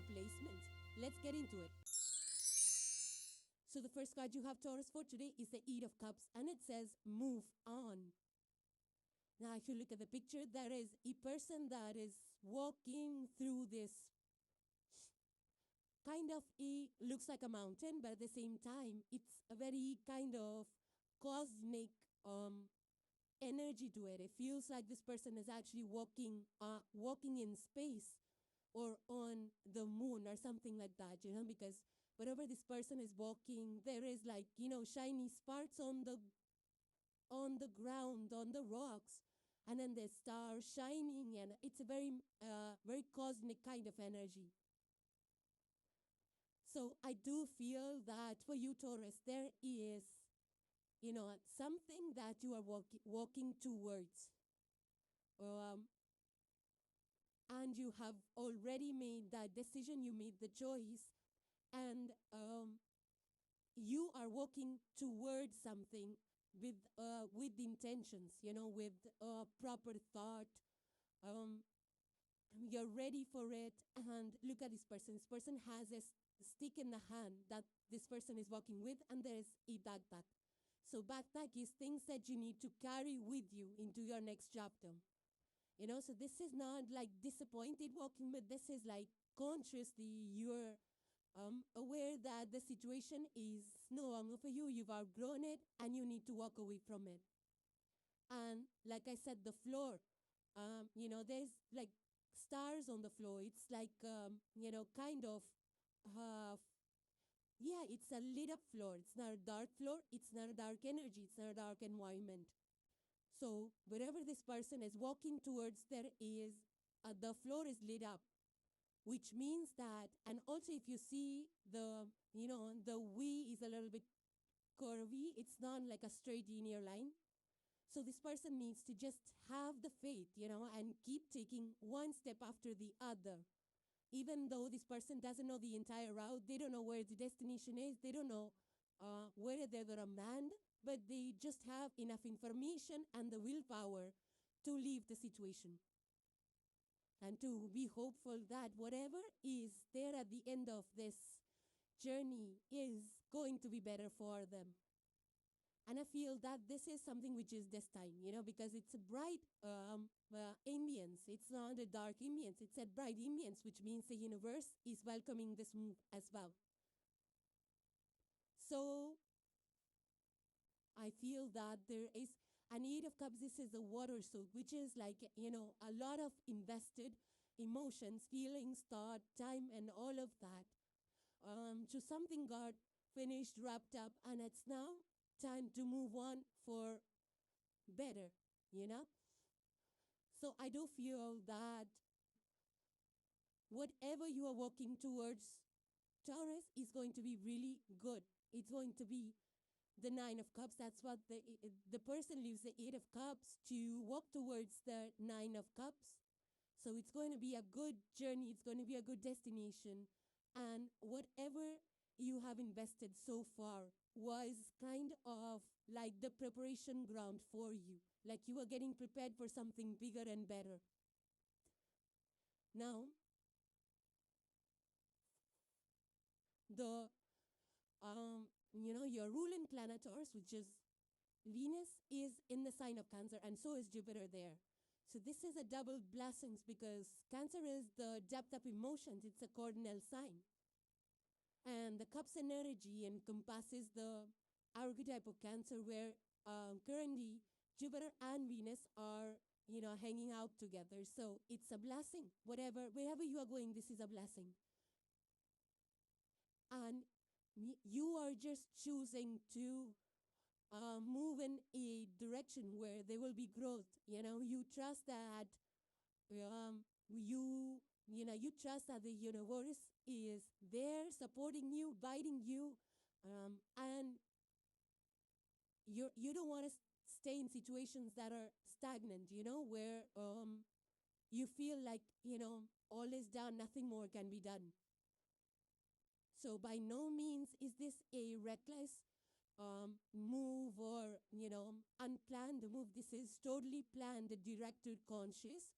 placement. Let's get into it. So the first card you have, Taurus, for today is the Eight of Cups, and it says, move on. Now, if you look at the picture, there is a person that is walking through this kind of looks like a mountain, but at the same time, it's a very kind of cosmic energy to it. It feels like this person is actually walking in space or on the moon or something like that, because wherever this person is walking, there is like, shiny sparks on the ground, on the rocks, and then the stars shining, and it's a very, very cosmic kind of energy. So I do feel that for you, Taurus, there is, something that you are walking towards. And you have already made that decision, you made the choice, and you are walking towards something with intentions, with proper thought. You're ready for it, and look at this person. This person has a stick in the hand that this person is walking with, and there's a backpack. So backpack is things that you need to carry with you into your next chapter. So this is not like disappointed walking, but this is like consciously you're aware that the situation is no longer for you. You've outgrown it, and you need to walk away from it. And like I said, the floor, there's like stars on the floor. It's like, kind of, it's a lit up floor. It's not a dark floor. It's not a dark energy. It's not a dark environment. So wherever this person is walking towards, there is, the floor is lit up, which means that, and also if you see the V is a little bit curvy. It's not like a straight linear line. So this person needs to just have the faith, and keep taking one step after the other. Even though this person doesn't know the entire route, they don't know where the destination is, they don't know where they're going to land, but they just have enough information and the willpower to leave the situation. And to be hopeful that whatever is there at the end of this journey is going to be better for them. And I feel that this is something which is destined, because it's a bright ambience. It's not a dark ambience. It's a bright ambience, which means the universe is welcoming this move as well. So I feel that there is an Eight of Cups. This is a water soul, which is like, a lot of invested emotions, feelings, thought, time, and all of that. So something got finished, wrapped up, and it's now time to move on for better, So I do feel that whatever you are walking towards, Taurus, is going to be really good. It's going to be the Nine of Cups. That's what the person leaves the Eight of Cups to walk towards the Nine of Cups. So it's going to be a good journey. It's going to be a good destination. And whatever you have invested so far was kind of like the preparation ground for you. Like you are getting prepared for something bigger and better. Now, your ruling planet, Taurus, which is Venus, is in the sign of Cancer, and so is Jupiter there. So this is a double blessings because Cancer is the depth of emotions. It's a cardinal sign. And the Cups energy encompasses the archetype of Cancer, where currently Jupiter and Venus are, hanging out together. So it's a blessing. Wherever you are going, this is a blessing. And you are just choosing to move in a direction where there will be growth. You trust that you trust that the universe is there supporting you, guiding you, and you don't want to stay in situations that are stagnant, where you feel like, all is done, nothing more can be done. So by no means is this a reckless move or, unplanned move. This is totally planned, directed, conscious.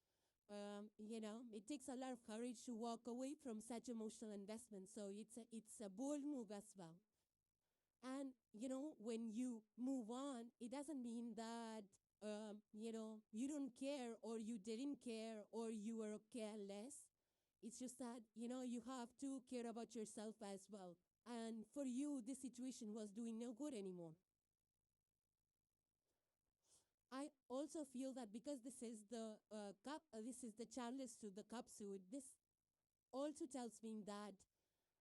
it takes a lot of courage to walk away from such emotional investment. So it's a bold move as well. And, when you move on, it doesn't mean that, you don't care or you didn't care or you were careless. It's just that, you have to care about yourself as well. And for you, this situation was doing no good anymore. I also feel that because this is the this is the chalice to the cup suit, this also tells me that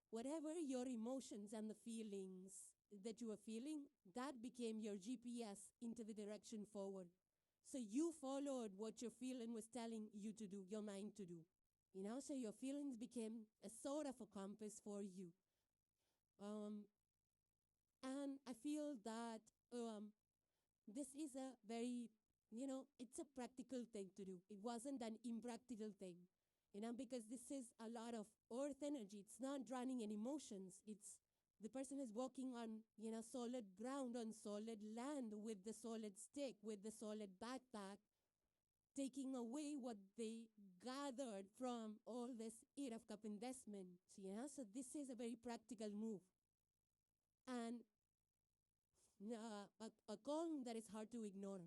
whatever your emotions and the feelings that you were feeling, that became your GPS into the direction forward. So you followed what your feeling was telling you to do, your mind to do. So your feelings became a sort of a compass for you. And I feel that this is a very, it's a practical thing to do. It wasn't an impractical thing, because this is a lot of earth energy. It's not drowning in emotions. It's the person is walking on, solid ground, on solid land, with the solid stick, with the solid backpack, taking away what they gathered from all this Eight of Cup investment. So this is a very practical move. And a calm that is hard to ignore.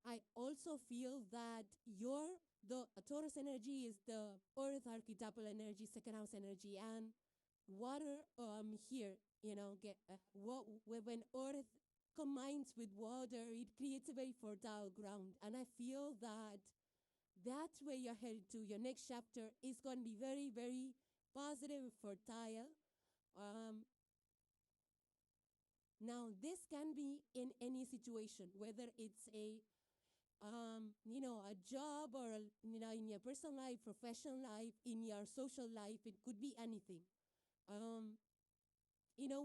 I also feel that the Taurus energy is the earth archetypal energy, second house energy, and water here, when earth combines with water, it creates a very fertile ground. And I feel that that's where you're headed to. Your next chapter is going to be very, very positive, fertile. Now, this can be in any situation, whether it's a job or, in your personal life, professional life, in your social life. It could be anything.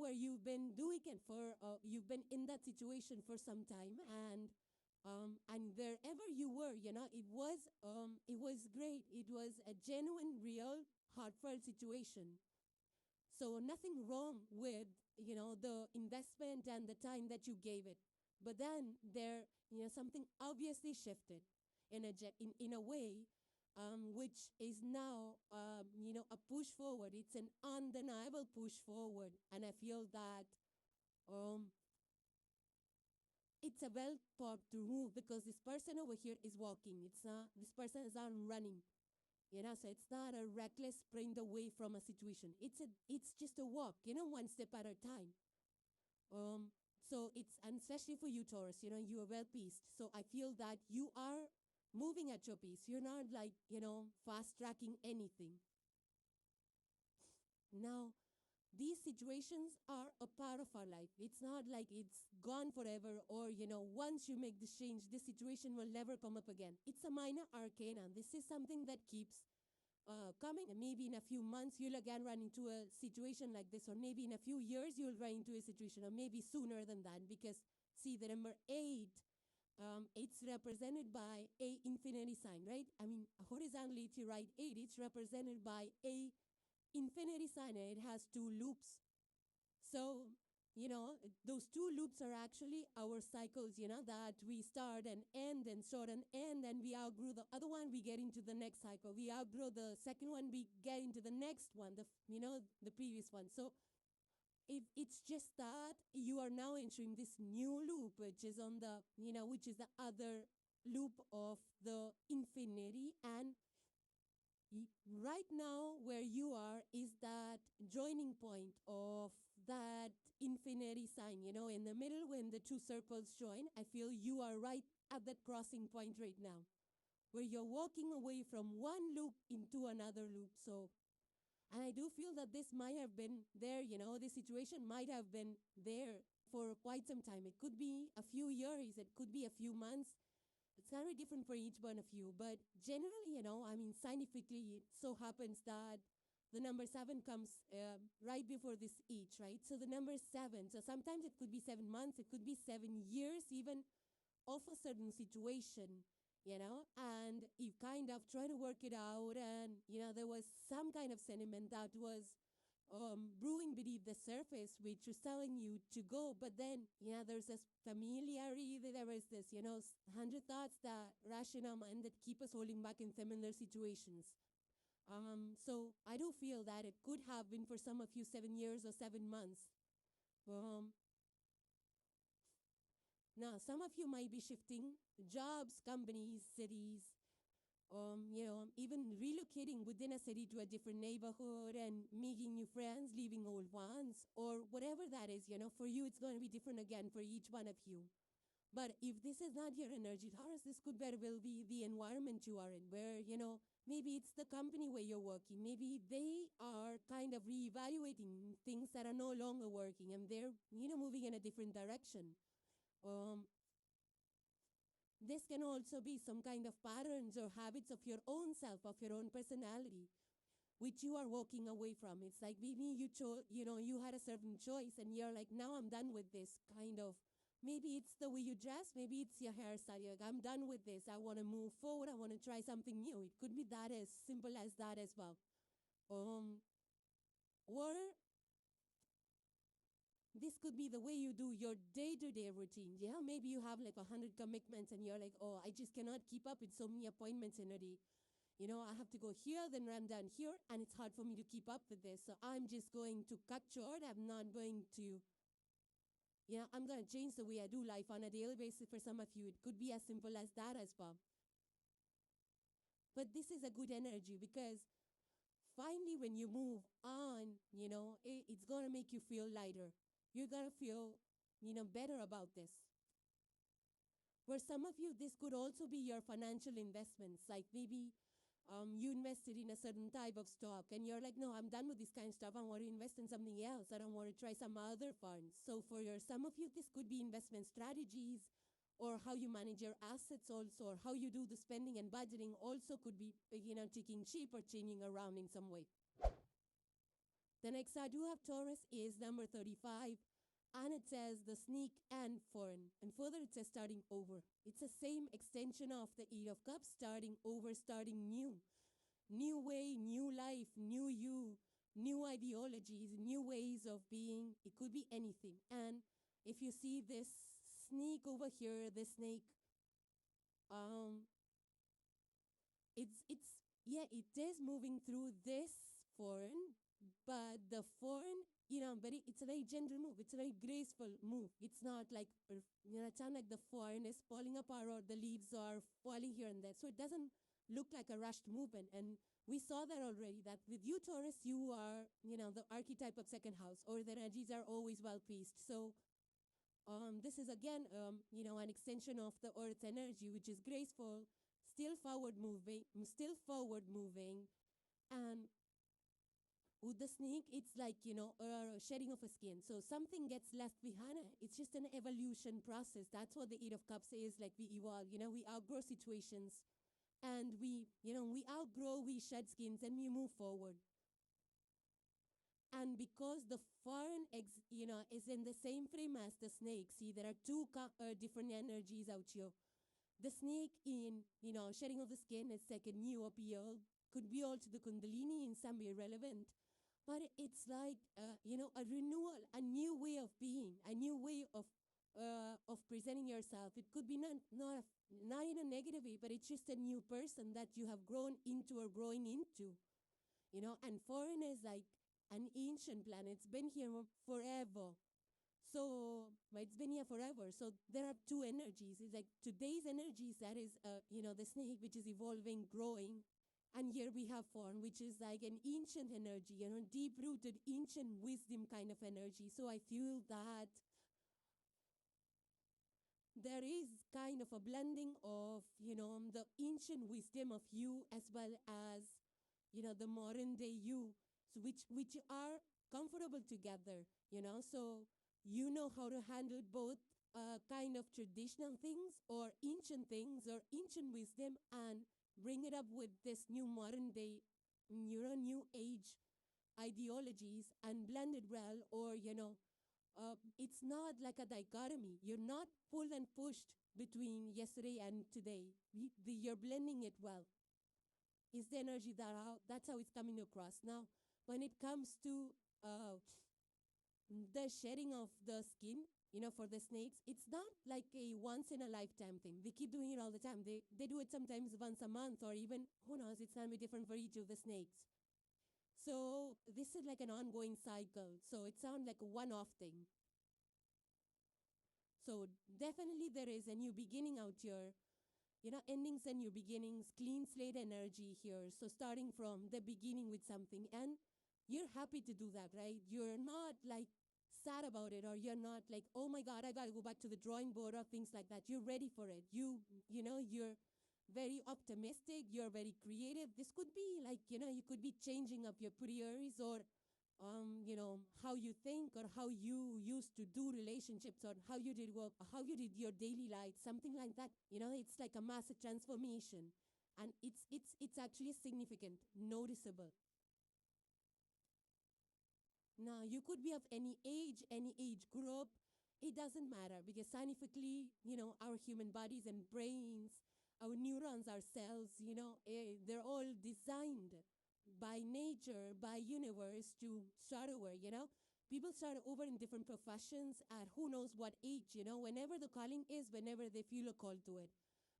Where you've been doing it for, you've been in that situation for some time, and wherever you were, it was great. It was a genuine, real, heartfelt situation. So nothing wrong with, the investment and the time that you gave it. But then something obviously shifted in a way, which is now, a push forward. It's an undeniable push forward. And I feel that it's a well thought through move, because this person over here is walking. This person is not running. So it's not a reckless sprint away from a situation. It's just a walk, one step at a time. So and especially for you, Taurus, you are well paced. So I feel that you are moving at your pace. You're not like, fast tracking anything. Now, these situations are a part of our life. It's not like it's gone forever, or, once you make this change, this situation will never come up again. It's a minor arcana. This is something that keeps coming. And maybe in a few months, you'll again run into a situation like this, or maybe in a few years, you'll run into a situation, or maybe sooner than that, because, see, the number 8, it's represented by a infinity sign, right? I mean, horizontally, if you write 8, it's represented by a infinity sign, and it has 2 loops. So, those 2 loops are actually our cycles, that we start and end and start and end, and we outgrow the other one, we get into the next cycle. We outgrow the second one, we get into the next one, the previous one. So if it's just that you are now entering this new loop, which is on the, which is the other loop of the infinity, and right now where you are is that joining point of that infinity sign, in the middle when the 2 circles join. I feel you are right at that crossing point right now, where you're walking away from one loop into another loop. So, and I do feel that this might have been there, this situation might have been there for quite some time. It could be a few years, it could be a few months. It's very different for each one of you, but generally, scientifically, it so happens that the number 7 comes right before this each, right? So the number 7, so sometimes it could be 7 months, it could be 7 years even of a certain situation, and you kind of try to work it out, and, there was some kind of sentiment that was brewing beneath the surface, which is telling you to go. But then, there's this familiarity, there is this, 100 thoughts that rush in our mind that keep us holding back in familiar situations. So I do feel that it could have been for some of you 7 years or 7 months. Now, some of you might be shifting jobs, companies, cities, even relocating within a city to a different neighborhood and making new friends, leaving old ones, or whatever that is. For you, it's going to be different again for each one of you. But if this is not your energy, Taurus, this could very well be the environment you are in, where, maybe it's the company where you're working. Maybe they are kind of reevaluating things that are no longer working, and they're, moving in a different direction. This can also be some kind of patterns or habits of your own self, of your own personality, which you are walking away from. It's like maybe you had a certain choice and you're like, now I'm done with this kind of. Maybe it's the way you dress. Maybe it's your hairstyle. You're like, I'm done with this. I want to move forward. I want to try something new. It could be that as simple as that as well. Or this could be the way you do your day-to-day routine. Yeah, maybe you have like 100 commitments and you're like, oh, I just cannot keep up with so many appointments in a day. I have to go here, then run down here, and it's hard for me to keep up with this. So I'm just going to cut short. I'm not going to, I'm going to change the way I do life on a daily basis. For some of you, it could be as simple as that as well. But this is a good energy because finally when you move on, it's going to make you feel lighter. You're going to feel, better about this. For some of you, this could also be your financial investments. Like maybe you invested in a certain type of stock and you're like, no, I'm done with this kind of stuff. I want to invest in something else. I don't want to try some other funds. So for some of you, this could be investment strategies, or how you manage your assets also, or how you do the spending and budgeting also could be, taking shape or changing around in some way. The next I do have, Taurus, is number 35. And it says the sneak and foreign. And further it says starting over. It's the same extension of the Eight of Cups, starting over, starting new. New way, new life, new you, new ideologies, new ways of being. It could be anything. And if you see this sneak over here, the snake, it is moving through this foreign, but the foreign, it's a very gentle move. It's a very graceful move. It's not like, it's not like the foreign is falling apart or the leaves are falling here and there. So it doesn't look like a rushed movement. And we saw that already, that with you, Taurus, you are, the archetype of second house, or the energies are always well-placed. So this is, again, an extension of the Earth's energy, which is graceful, still forward moving. And with the snake, it's like, shedding of a skin. So something gets left behind. It's just an evolution process. That's what the Eight of Cups is. Like we evolve, we outgrow situations. And we outgrow, we shed skins, and we move forward. And because the foreign, is in the same frame as the snake, see, there are two different energies out here. The snake in, shedding of the skin is like a new appeal. Could be also the Kundalini in some way relevant. But it's like, a renewal, a new way of being, a new way of presenting yourself. It could be not in a negative way, but it's just a new person that you have grown into or growing into. And foreign is like an ancient planet. It's been here forever. So, it's been here forever. So there are two energies. It's like today's energies, that is, the snake, which is evolving, growing. And here we have foreign, which is like an ancient energy, deep-rooted, ancient wisdom kind of energy. So I feel that there is kind of a blending of, the ancient wisdom of you as well as, the modern day you, so which are comfortable together, So you know how to handle both kind of traditional things or ancient wisdom, and bring it up with this new modern day, new age ideologies and blend it well, or, it's not like a dichotomy. You're not pulled and pushed between yesterday and today. You're blending it well. Is the energy that's how it's coming across. Now, when it comes to the shedding of the skin, for the snakes, it's not like a once in a lifetime thing. They keep doing it all the time. They do it sometimes once a month, or even, who knows, it's going to be different for each of the snakes. So this is like an ongoing cycle. So it sounds like a one-off thing. So definitely there is a new beginning out here. Endings and new beginnings, clean slate energy here. So starting from the beginning with something, and you're happy to do that, right? You're not like sad about it, or you're not like, oh my God, I got to go back to the drawing board or things like that. You're ready for it. You're very optimistic. You're very creative. This could be like, you could be changing up your priorities, or how you think, or how you used to do relationships, or how you did work, or how you did your daily life, something like that. It's like a massive transformation, and it's actually significant, noticeable. Now, you could be of any age group. It doesn't matter, because scientifically, our human bodies and brains, our neurons, our cells, they're all designed by nature, by universe, to start over. People start over in different professions at who knows what age, whenever the calling is, whenever they feel a call to it,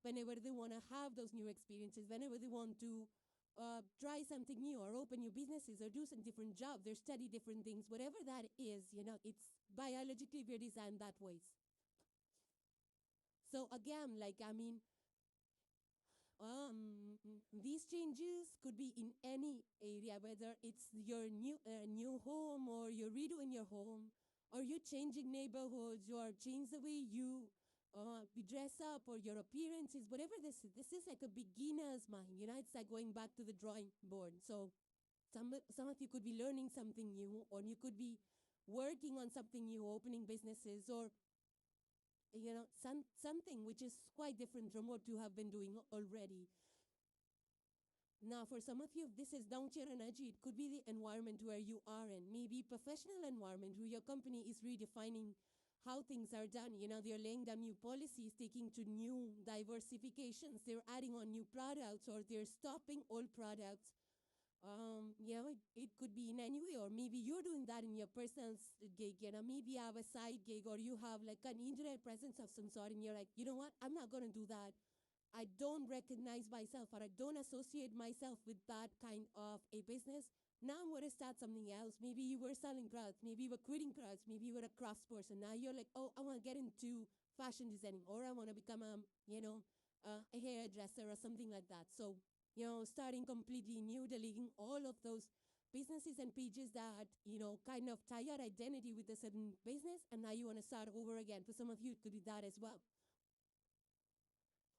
whenever they want to have those new experiences, whenever they want to try something new, or open new businesses, or do some different jobs, or study different things, whatever that is, it's biologically we're designed that way. So again, these changes could be in any area, whether it's your new home, or you're redoing your home, or you're changing neighborhoods, or change the way you dress up, or your appearances, whatever this is. This is like a beginner's mind. It's like going back to the drawing board. So some of you could be learning something new, or you could be working on something new, opening businesses, or something which is quite different from what you have been doing already. Now, for some of you, if this is down to your energy, it could be the environment where you are in, maybe professional environment where your company is redefining how things are done. They're laying down new policies, taking to new diversifications. They're adding on new products, or they're stopping old products. It could be in any way, or maybe you're doing that in your personal gig. Maybe you have a side gig, or you have like an indirect presence of some sort, and you're like, you know what? I'm not going to do that. I don't recognize myself, or I don't associate myself with that kind of a business. Now I'm going to start something else. Maybe you were selling clothes. Maybe you were quitting clothes. Maybe you were a craftsperson. Now you're like, oh, I want to get into fashion designing, or I want to become a hairdresser or something like that. So, starting completely new, deleting all of those businesses and pages that, kind of tie your identity with a certain business, and now you want to start over again. For some of you, it could be that as well.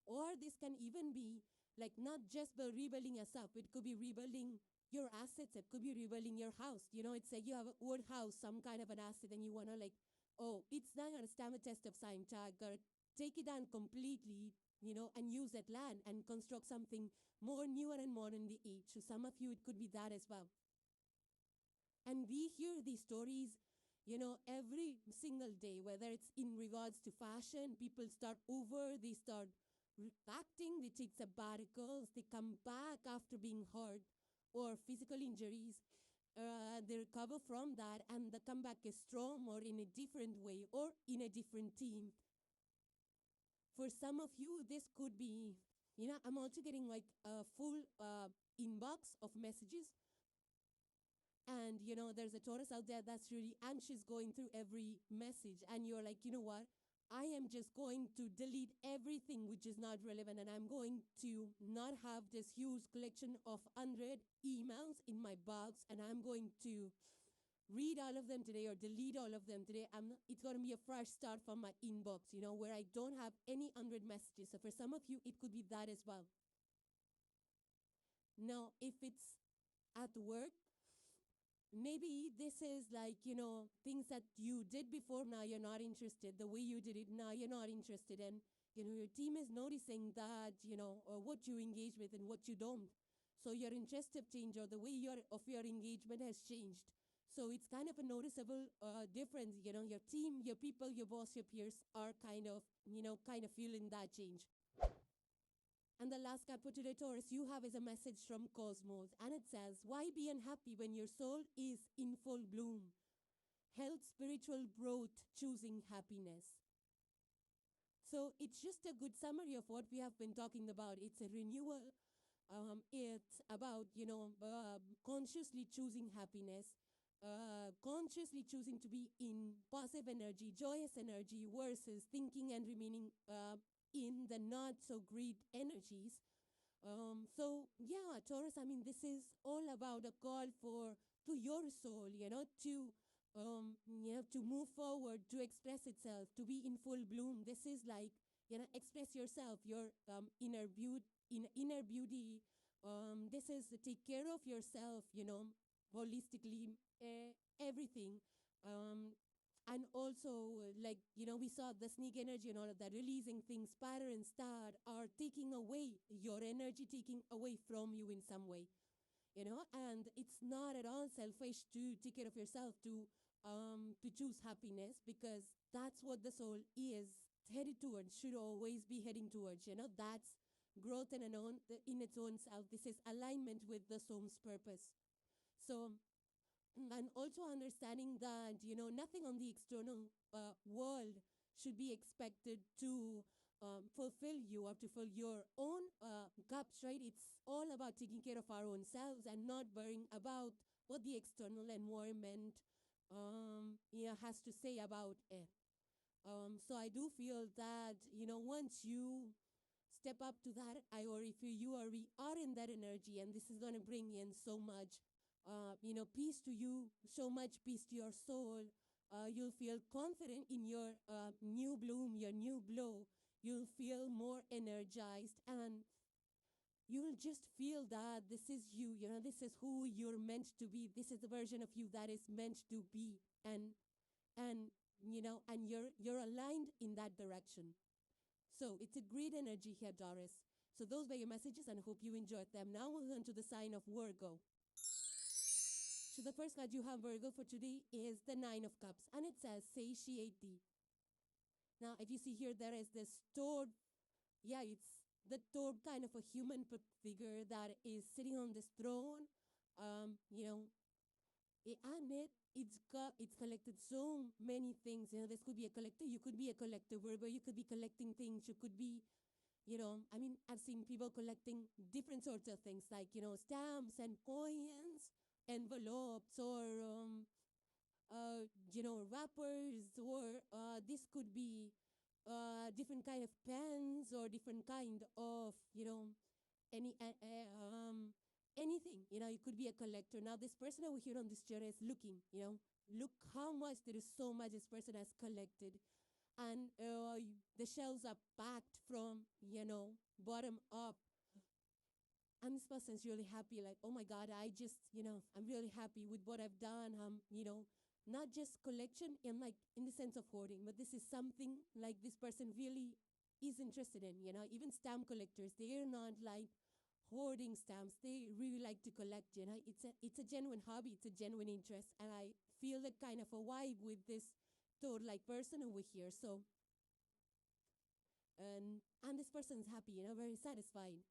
Or this can even be like not just rebuilding yourself. It could be rebuilding your assets. It could be rebuilding your house. It's like you have an old house, some kind of an asset, and you want to like, oh, it's not going to stand the test of time. Got to take it down completely, and use that land and construct something more newer and modern in the age. So some of you, it could be that as well. And we hear these stories, every single day, whether it's in regards to fashion. People start over, they start reacting, they take sabbaticals, they come back after being hurt or physical injuries. They recover from that, and the comeback is strong, or in a different way, or in a different team. For some of you, this could be, I'm also getting like a full inbox of messages. And, there's a Taurus out there that's really anxious going through every message. And you're like, you know what? I am just going to delete everything which is not relevant. And I'm going to not have this huge collection of 100 emails in my box. And I'm going to read all of them today, or delete all of them today. It's going to be a fresh start from my inbox, where I don't have any 100 messages. So for some of you, it could be that as well. Now, if it's at work, maybe this is like, things that you did before, now you're not interested. The way you did it, now you're not interested. And, your team is noticing that, or what you engage with and what you don't. So your interest have changed, or the way your engagement has changed. So it's kind of a noticeable difference. Your team, your people, your boss, your peers are kind of feeling that change. And the last card for today, Taurus, you have is a message from Cosmos. And it says, why be unhappy when your soul is in full bloom? Health, spiritual growth, choosing happiness. So it's just a good summary of what we have been talking about. It's a renewal. It's about, consciously choosing happiness, consciously choosing to be in positive energy, joyous energy, versus thinking and remaining in the not so great energies. Taurus, I mean, this is all about a call to your soul, to move forward, to express itself, to be in full bloom. This is like, express yourself, your inner beauty. This is take care of yourself, holistically, everything. And also, we saw the sneak energy and all of that, releasing things, Spider and Star are taking away your energy, taking away from you in some way, and it's not at all selfish to take care of yourself, to choose happiness, because that's what the soul is headed towards, should always be heading towards, that's growth in its own self. This is alignment with the soul's purpose. So, and also understanding that, nothing on the external world should be expected to fulfill you or to fill your own cups, right? It's all about taking care of our own selves and not worrying about what the external environment has to say about it. So I do feel that, once you step up to that, or if we are in that energy, and this is going to bring in so much peace to you, so much peace to your soul. You'll feel confident in your new bloom, your new glow. You'll feel more energized, and you'll just feel that this is you, this is who you're meant to be. This is the version of you that is meant to be. And you're aligned in that direction. So it's a great energy here, Taurus. So those were your messages, and I hope you enjoyed them. Now we'll turn to the sign of Virgo. So the first card you have, Virgo, for today is the Nine of Cups, and it says satiety. Now, if you see here, there is this toad. Yeah, it's the toad, kind of a human figure that is sitting on this throne. And it's collected so many things. This could be a collector. You could be a collector, Virgo. You could be collecting things. You could be, I've seen people collecting different sorts of things, like, stamps and coins, envelopes, or wrappers, or this could be different kind of pens, or different kind of anything. It could be a collector. Now this person over here on this chair is looking. Look how much, there is so much this person has collected, and the shelves are packed from bottom up. And this person's really happy, like, oh my God, I'm really happy with what I've done. Not just collection in the sense of hoarding, but this is something like this person really is interested in. Even stamp collectors, they are not like hoarding stamps. They really like to collect. It's a genuine hobby. It's a genuine interest, and I feel that kind of a vibe with this toad-like person over here. So, and this person's happy, very satisfied.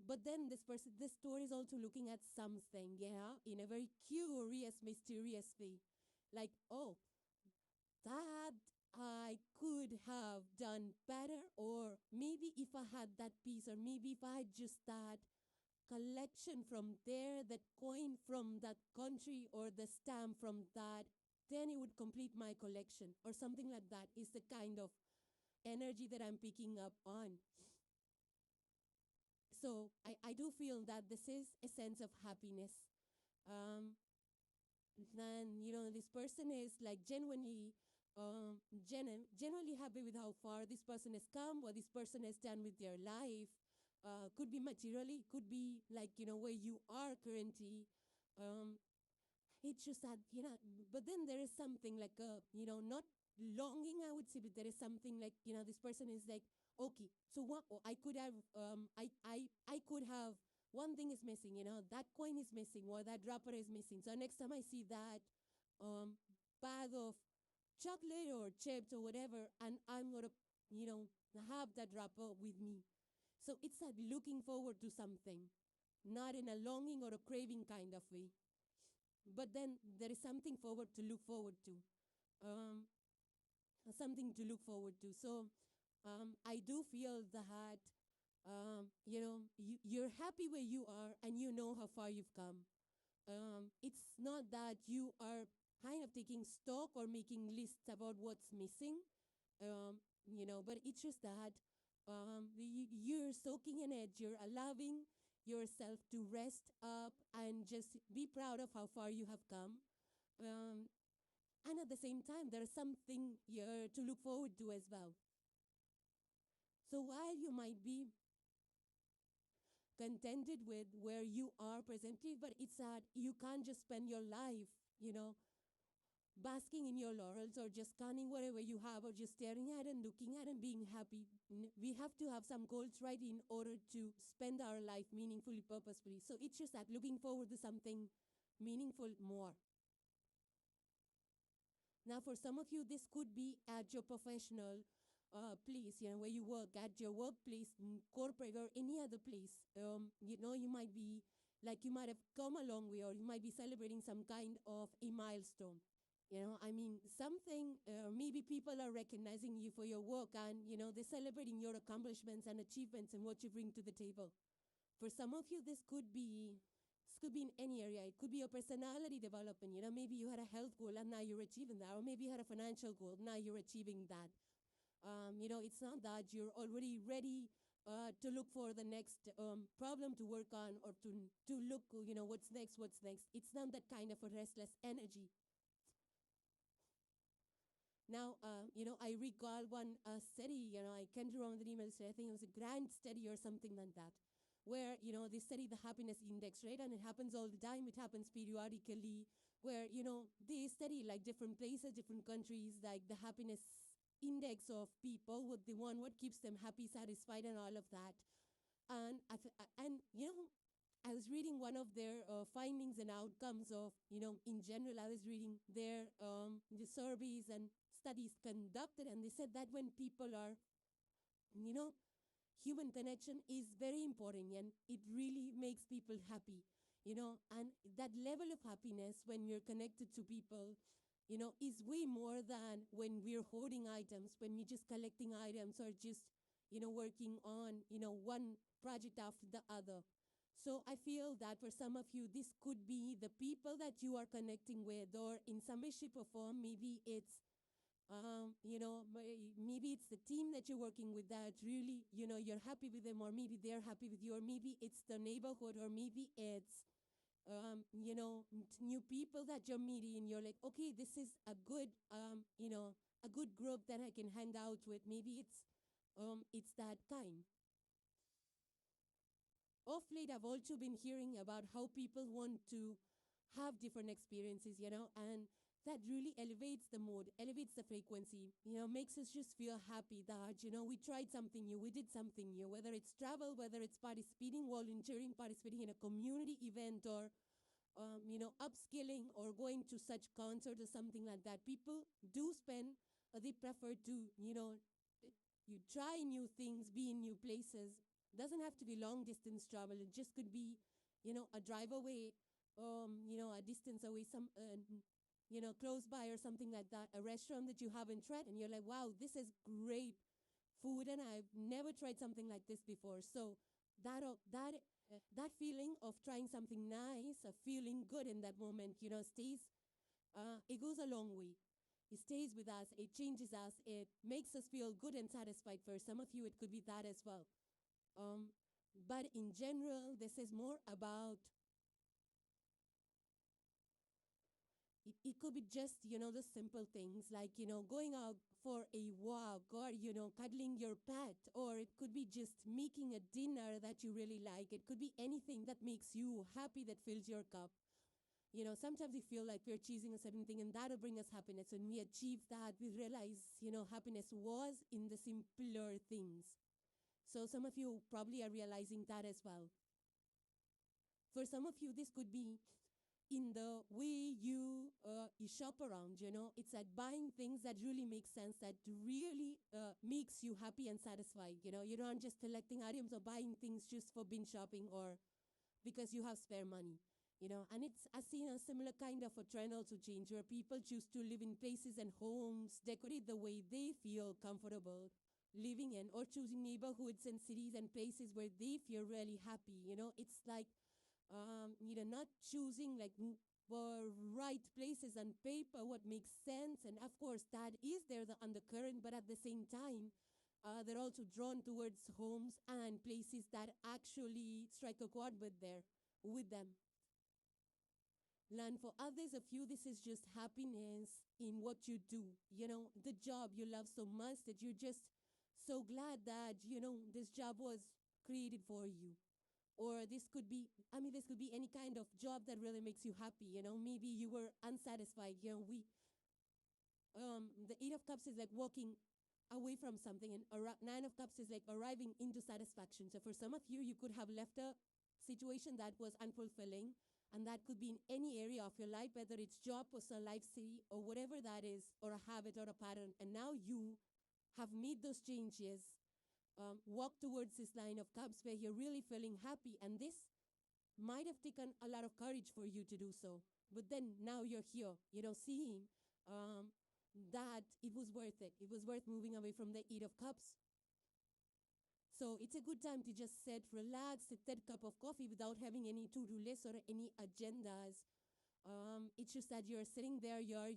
But then this story is also looking at something, in a very curious, mysterious way. Like, oh, that I could have done better, or maybe if I had that piece, or maybe if I had just that collection from there, that coin from that country, or the stamp from that, then it would complete my collection, or something like that is the kind of energy that I'm picking up on. So I do feel that this is a sense of happiness. Then, this person is like genuinely happy with how far this person has come, what this person has done with their life. Could be materially, could be like, where you are currently. It's just that, but then there is something like, not longing, I would say, but there is something like, this person is like, okay, so what, I could have, I could have, one thing is missing, that coin is missing, or that wrapper is missing. So next time I see that bag of chocolate or chips or whatever, and I'm going to, have that wrapper with me. So it's that looking forward to something, not in a longing or a craving kind of way. But then there is something to look forward to. Um, Something to look forward to. So I do feel that, you're happy where you are and you know how far you've come. It's not that you are kind of taking stock or making lists about what's missing, but it's just that you're soaking in it, you're allowing yourself to rest up and just be proud of how far you have come. And at the same time, there's something here to look forward to as well. So while you might be contented with where you are presently, but it's that you can't just spend your life, basking in your laurels or just scanning whatever you have or just staring at and looking at and being happy. We have to have some goals right in order to spend our life meaningfully, purposefully. So it's just that looking forward to something meaningful more. Now, for some of you, this could be at your professional place, where you work, at your workplace, corporate, or any other place. You might be, like, you might have come a long way, or you might be celebrating some kind of a milestone. Something, maybe people are recognizing you for your work and, they're celebrating your accomplishments and achievements and what you bring to the table. For some of you, this could be in any area. It could be your personality development. Maybe you had a health goal and now you're achieving that. Or maybe you had a financial goal, now you're achieving that. It's not that you're already ready to look for the next problem to work on or to look, what's next. It's not that kind of a restless energy. Now, I recall one study, I can't remember the name of the study. I think it was a grand study or something like that, where, they study the happiness index, right? And it happens all the time. It happens periodically where, they study like different places, different countries, like the happiness index of people, what they want, what keeps them happy, satisfied, and all of that. And I was reading one of their findings and outcomes of, in general, I was reading their the surveys and studies conducted, and they said that when people are, human connection is very important and it really makes people happy, and that level of happiness when we're connected to people, is way more than when we're hoarding items, when we're just collecting items or just, working on, one project after the other. So I feel that for some of you, this could be the people that you are connecting with, or in some way, shape, or form, maybe it's, maybe it's the team that you're working with that really, you're happy with them, or maybe they're happy with you, or maybe it's the neighborhood, or maybe it's, new people that you're meeting, and you're like, okay, this is a good, a good group that I can hang out with. Maybe it's that kind. Of late, I've also been hearing about how people want to have different experiences, and that really elevates the mood, elevates the frequency, makes us just feel happy that, we tried something new, we did something new, whether it's travel, whether it's participating, volunteering, participating in a community event, or, upskilling, or going to such concerts or something like that. People do they prefer to, you try new things, be in new places. Doesn't have to be long distance travel. It just could be, a drive away, a distance away, close by or something like that, a restaurant that you haven't tried, and you're like, wow, this is great food, and I've never tried something like this before. So that feeling of trying something nice, of feeling good in that moment, stays, it goes a long way. It stays with us, it changes us, it makes us feel good and satisfied. For some of you, it could be that as well. But in general, this is more about, it could be just, the simple things like, going out for a walk, or, cuddling your pet, or it could be just making a dinner that you really like. It could be anything that makes you happy, that fills your cup. Sometimes we feel like we're choosing a certain thing and that'll bring us happiness. When we achieve that, we realize, happiness was in the simpler things. So some of you probably are realizing that as well. For some of you, this could be in the way you shop around, It's like buying things that really make sense, that really make makes you happy and satisfied. You don't just collecting items or buying things just for binge shopping or because you have spare money. And I've seen a similar kind of a trend also change where people choose to live in places and homes, decorate the way they feel comfortable living in, or choosing neighborhoods and cities and places where they feel really happy. It's like, not choosing like for right places on paper, what makes sense. And of course, that is there, the undercurrent, but at the same time, they're also drawn towards homes and places that actually strike a chord with them. And for others of you, this is just happiness in what you do. The job you love so much that you're just so glad that, this job was created for you. Or this could be any kind of job that really makes you happy. Maybe you were unsatisfied. The Eight of Cups is like walking away from something, and Nine of Cups is like arriving into satisfaction. So for some of you, you could have left a situation that was unfulfilling, and that could be in any area of your life, whether it's job, personal life, city, or whatever that is, or a habit or a pattern. And now you have made those changes, walk towards this Nine of Cups where you're really feeling happy. And this might have taken a lot of courage for you to do so. But then now you're here, seeing that it was worth it. It was worth moving away from the Eight of Cups. So it's a good time to just sit, relax, sip that cup of coffee without having any to-do lists or any agendas. It's just that you're sitting there, you're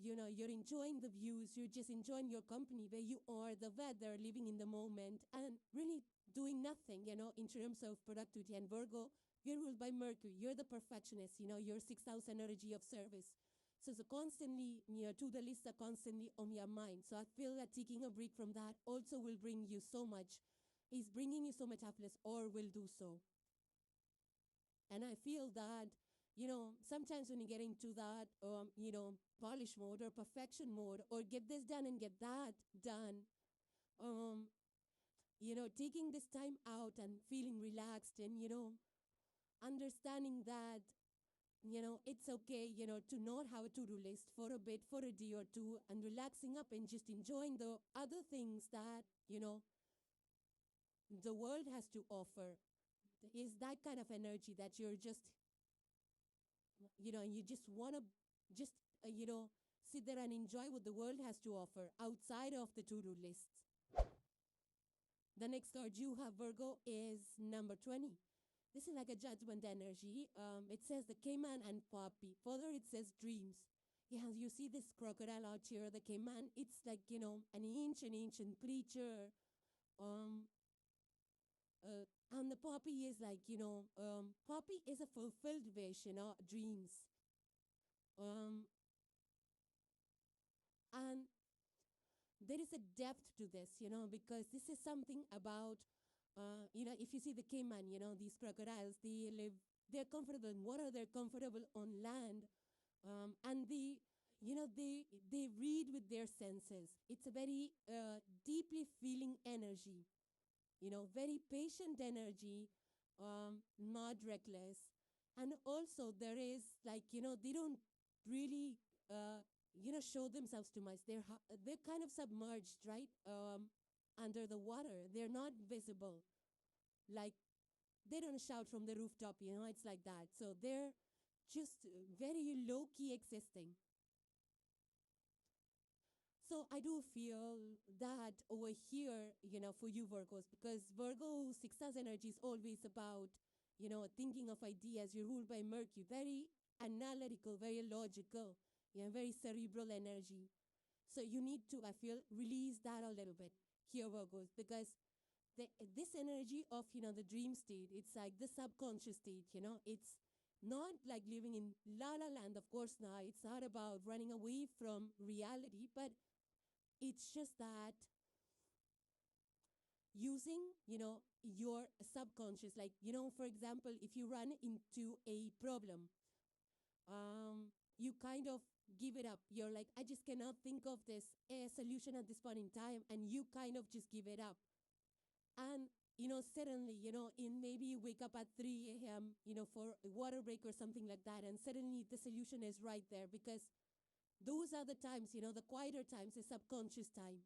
enjoying the views, you're just enjoying your company, where you are, the weather, living in the moment, and really doing nothing, in terms of productivity. And Virgo, you're ruled by Mercury. You're the perfectionist, your 6th house energy of service. So constantly, to-do lists are constantly on your mind. So I feel that taking a break from that also will bring you so much, is bringing you so much happiness, or will do so. And I feel that, sometimes when you get into that, polish mode or perfection mode, or get this done and get that done, taking this time out and feeling relaxed and, understanding that, it's okay, to not have a to-do list for a bit, for a day or two, and relaxing up and just enjoying the other things that, the world has to offer. Is that kind of energy that you're just, and you just want to just, sit there and enjoy what the world has to offer outside of the to-do list. The next card you have, Virgo, is number 20. This is like a judgment energy. It says the Cayman and Poppy. Further, it says dreams. Yeah, you see this crocodile out here, the Cayman. It's like, an ancient creature. And the Poppy is like, Poppy is a fulfilled wish, dreams. And there is a depth to this, because this is something about, if you see the Cayman, these crocodiles, they're comfortable in water, they're comfortable on land, and they read with their senses. It's a very deeply feeling energy, very patient energy, not reckless. And also there is like, they don't really, show themselves too much. They're kind of submerged, right? Under the water. They're not visible. Like, they don't shout from the rooftop, it's like that. So they're just very low-key existing. So I do feel that over here, for you Virgos, because Virgo 6th house energy is always about, thinking of ideas. You're ruled by Mercury, very analytical, very logical, very cerebral energy. So you need to, I feel, release that a little bit here, Virgos, because this energy of, the dream state, it's like the subconscious state, it's not like living in la la land, of course not. It's not about running away from reality, but it's just that using, your subconscious, like, for example, if you run into a problem, you kind of give it up. You're like, I just cannot think of this a solution at this point in time, and you kind of just give it up. And, suddenly, in maybe you wake up at 3 a.m., for a water break or something like that, and suddenly the solution is right there, because those are the times, the quieter times, the subconscious time,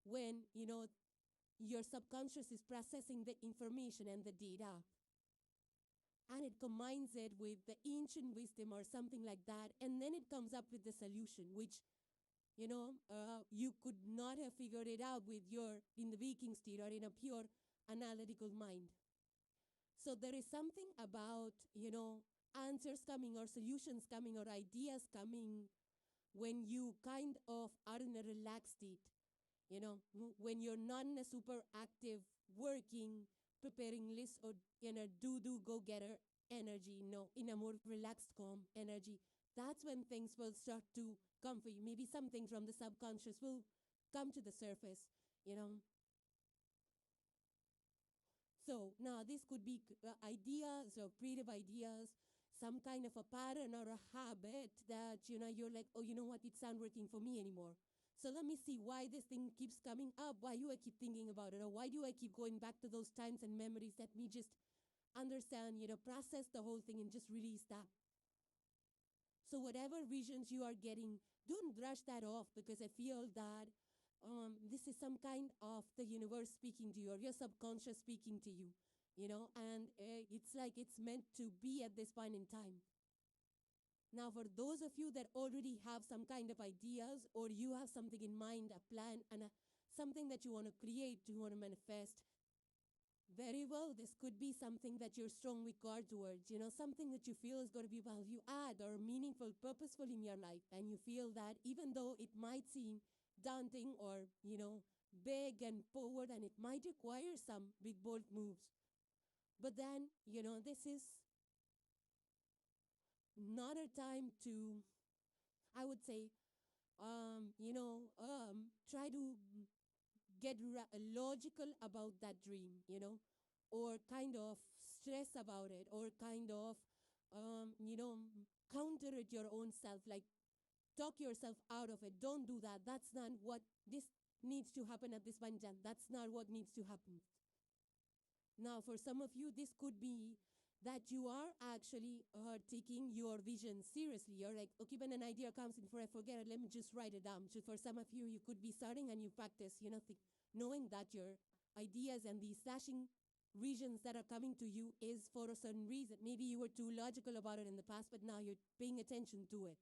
when, your subconscious is processing the information and the data, and it combines it with the ancient wisdom or something like that, and then it comes up with the solution, which you could not have figured it out in the waking state or in a pure analytical mind. So there is something about, answers coming or solutions coming or ideas coming when you kind of are in a relaxed state, when you're not in a super active, working, preparing list or in a go-getter energy, in a more relaxed, calm energy. That's when things will start to come for you. Maybe something from the subconscious will come to the surface, So now this could be ideas or creative ideas, some kind of a pattern or a habit that, you're like, oh, you know what, it's not working for me anymore. So let me see why this thing keeps coming up. Why do I keep thinking about it? Or why do I keep going back to those times and memories? Let me just understand, process the whole thing and just release that. So whatever visions you are getting, don't brush that off, because I feel that this is some kind of the universe speaking to you or your subconscious speaking to you, and it's like it's meant to be at this point in time. Now, for those of you that already have some kind of ideas or you have something in mind, a plan, and something that you want to create, you want to manifest, very well, this could be something that you're strongly guard towards, something that you feel is going to be value add or meaningful, purposeful in your life. And you feel that even though it might seem daunting or, big and forward, and it might require some big, bold moves. But then, this is not a time to, I would say, try to get logical about that dream, or kind of stress about it, or kind of, counter it your own self, like talk yourself out of it. Don't do that. That's not what this needs to happen at this point in time. That's not what needs to happen. Now, for some of you, this could be that you are actually taking your vision seriously. You're like, okay, when an idea comes in, before I forget it, let me just write it down. So for some of you, you could be starting and you practice, knowing that your ideas and these flashing visions that are coming to you is for a certain reason. Maybe you were too logical about it in the past, but now you're paying attention to it.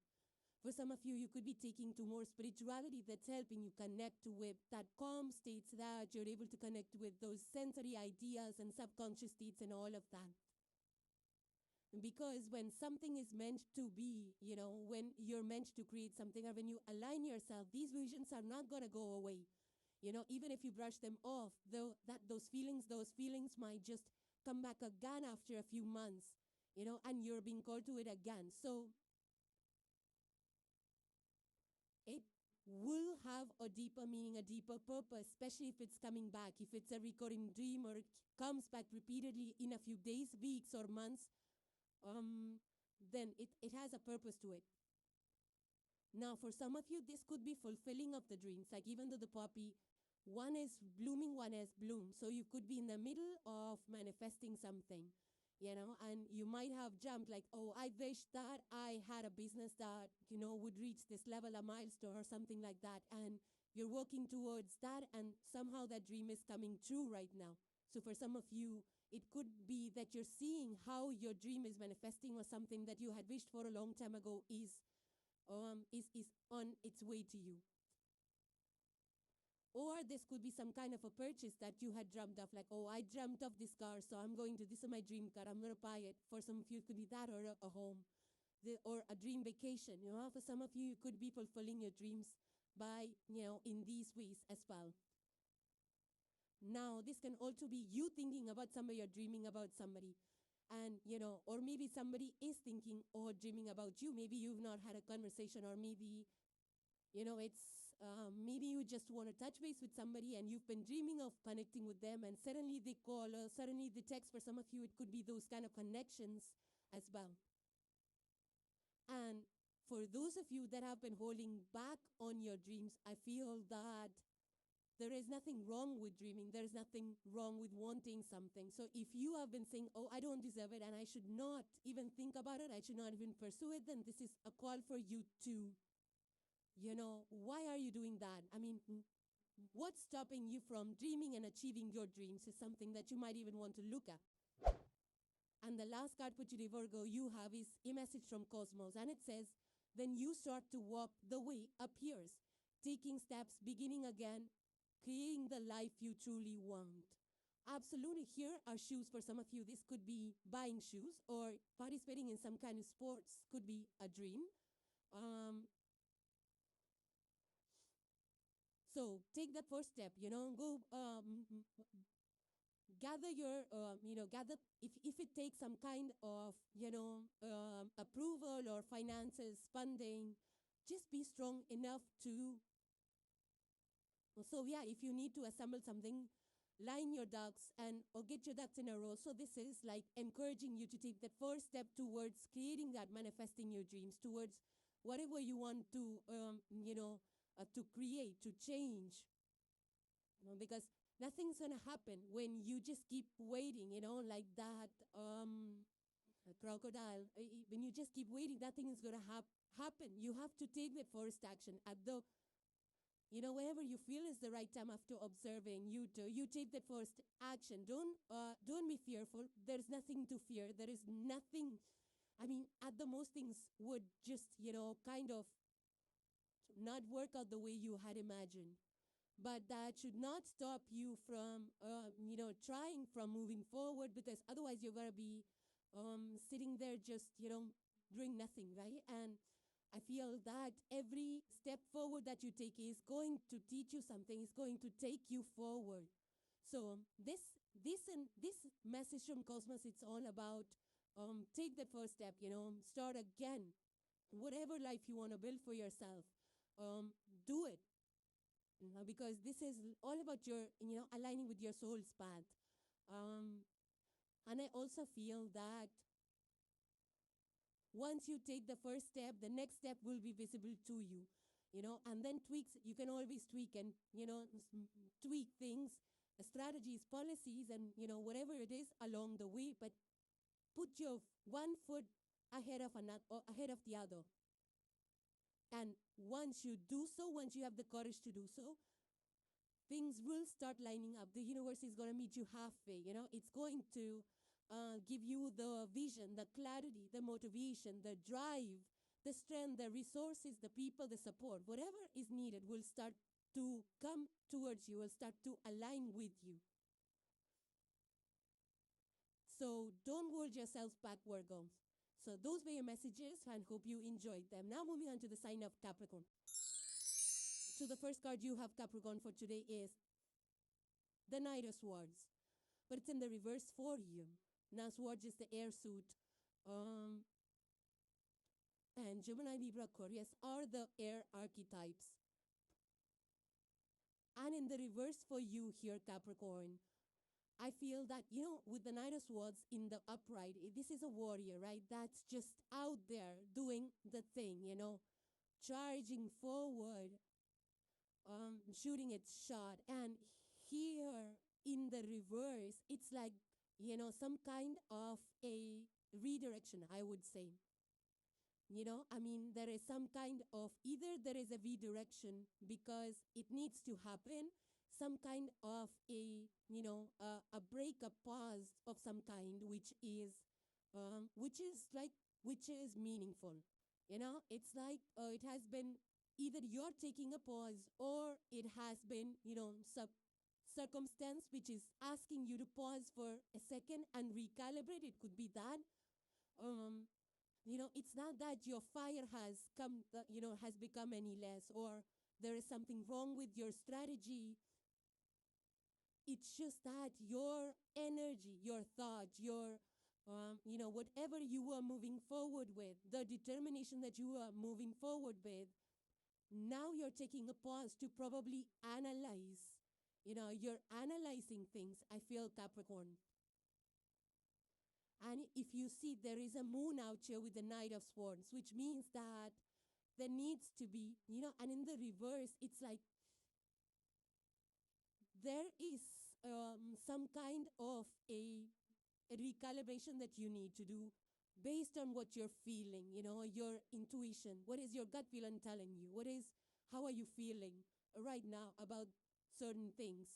For some of you, you could be taking to more spirituality that's helping you connect with that calm states, that you're able to connect with those sensory ideas and subconscious states and all of that. Because when something is meant to be, when you're meant to create something, or when you align yourself, these visions are not going to go away. Even if you brush them off, those feelings might just come back again after a few months, and you're being called to it again. So it will have a deeper meaning, a deeper purpose, especially if it's coming back. If it's a recurring dream or it comes back repeatedly in a few days, weeks, or months, then it has a purpose to it. Now, for some of you, this could be fulfilling of the dreams. Like even though the poppy, one is blooming, one has bloomed. So you could be in the middle of manifesting something, and you might have jumped like, oh, I wish that I had a business that, would reach this level, a milestone or something like that. And you're working towards that, and somehow that dream is coming true right now. So for some of you, it could be that you're seeing how your dream is manifesting, or something that you had wished for a long time ago is on its way to you. Or this could be some kind of a purchase that you had dreamt of, like, oh, I dreamt of this car, so this is my dream car, I'm going to buy it. For some of you, it could be that, or a home, or a dream vacation. For some of you, you could be fulfilling your dreams by, in these ways as well. Now, this can also be you thinking about somebody or dreaming about somebody. And, or maybe somebody is thinking or dreaming about you. Maybe you've not had a conversation, or maybe, it's maybe you just want to touch base with somebody and you've been dreaming of connecting with them, and suddenly they call or suddenly they text. For some of you, it could be those kind of connections as well. And for those of you that have been holding back on your dreams, I feel that there is nothing wrong with dreaming. There is nothing wrong with wanting something. So if you have been saying, oh, I don't deserve it, and I should not even think about it, I should not even pursue it, then this is a call for you to, why are you doing that? I mean, what's stopping you from dreaming and achieving your dreams is something that you might even want to look at. And the last card for today, Virgo, you have is a message from Cosmos. And it says, then you start to walk, the way appears, taking steps, beginning again, creating the life you truly want. Absolutely. Here are shoes for some of you. This could be buying shoes or participating in some kind of sports. Could be a dream. So take that first step, go gather your, gather, if it takes some kind of, approval or finances, funding, just be strong enough to, so yeah, if you need to assemble something, line your ducks or get your ducks in a row. So this is like encouraging you to take that first step towards creating that, manifesting your dreams, towards whatever you want to, to create, to change. Because nothing's going to happen when you just keep waiting, like that crocodile. When you just keep waiting, nothing is going to happen. You have to take the first action at the, whenever you feel is the right time after observing, you take the first action. Don't be fearful. There's nothing to fear. There is nothing. I mean, at the most, things would just, kind of not work out the way you had imagined. But that should not stop you from, trying from moving forward, because otherwise you're going to be sitting there just, doing nothing, right? And I feel that every step forward that you take is going to teach you something, is going to take you forward. So this message from Cosmos, it's all about take the first step, start again. Whatever life you want to build for yourself, do it. Because this is all about your, aligning with your soul's path. And I also feel that once you take the first step, the next step will be visible to you, and then tweaks, you can always tweak and, tweak things, strategies, policies, and, whatever it is along the way, but put your one foot ahead of another, or ahead of the other. And once you do so, once you have the courage to do so, things will start lining up. The universe is going to meet you halfway, It's going to give you the vision, the clarity, the motivation, the drive, the strength, the resources, the people, the support. Whatever is needed will start to come towards you, will start to align with you. So don't hold yourselves back, Virgo. So those were your messages, and hope you enjoyed them. Now moving on to the sign of Capricorn. So the first card you have, Capricorn, for today is the Knight of Swords. But it's in the reverse for you. Now Swords is the air suit. And Gemini, Libra, Aquarius are the air archetypes. And in the reverse for you here, Capricorn, I feel that, with the Knight of Swords in the upright, this is a warrior, right? That's just out there doing the thing, charging forward, shooting its shot. And here in the reverse, it's like, some kind of a redirection, I would say. There is some kind of, either there is a redirection because it needs to happen, some kind of a, a break, a pause of some kind, which is meaningful. It's like it has been, either you're taking a pause, or it has been, circumstance which is asking you to pause for a second and recalibrate. It could be that. It's not that your fire has come, has become any less, or there is something wrong with your strategy. It's just that your energy, your thought, your, whatever you are moving forward with, the determination that you are moving forward with, now you're taking a pause to probably analyze. You're analyzing things, I feel, Capricorn. And if you see, there is a moon out here with the Knight of Swords, which means that there needs to be, and in the reverse, it's like there is some kind of a recalibration that you need to do based on what you're feeling, your intuition. What is your gut feeling telling you? How are you feeling right now about certain things?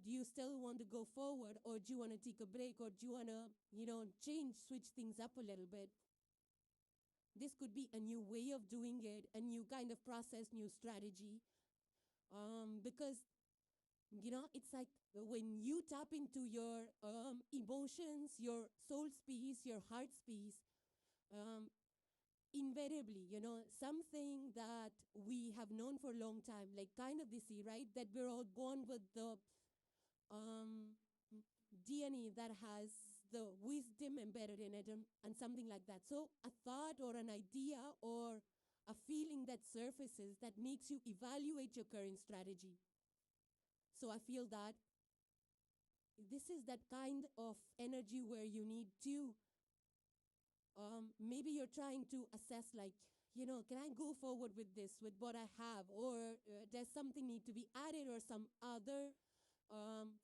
Do you still want to go forward, or do you want to take a break, or do you want to, switch things up a little bit? This could be a new way of doing it, a new kind of process, new strategy. Because, it's like when you tap into your emotions, your soul's peace, your heart's peace, invariably, something that we have known for a long time, like kind of this, right? That we're all born with the DNA that has the wisdom embedded in it, and something like that. So a thought or an idea or a feeling that surfaces that makes you evaluate your current strategy. So I feel that this is that kind of energy where you need to, maybe you're trying to assess, like, can I go forward with this, with what I have, or does something need to be added, or some other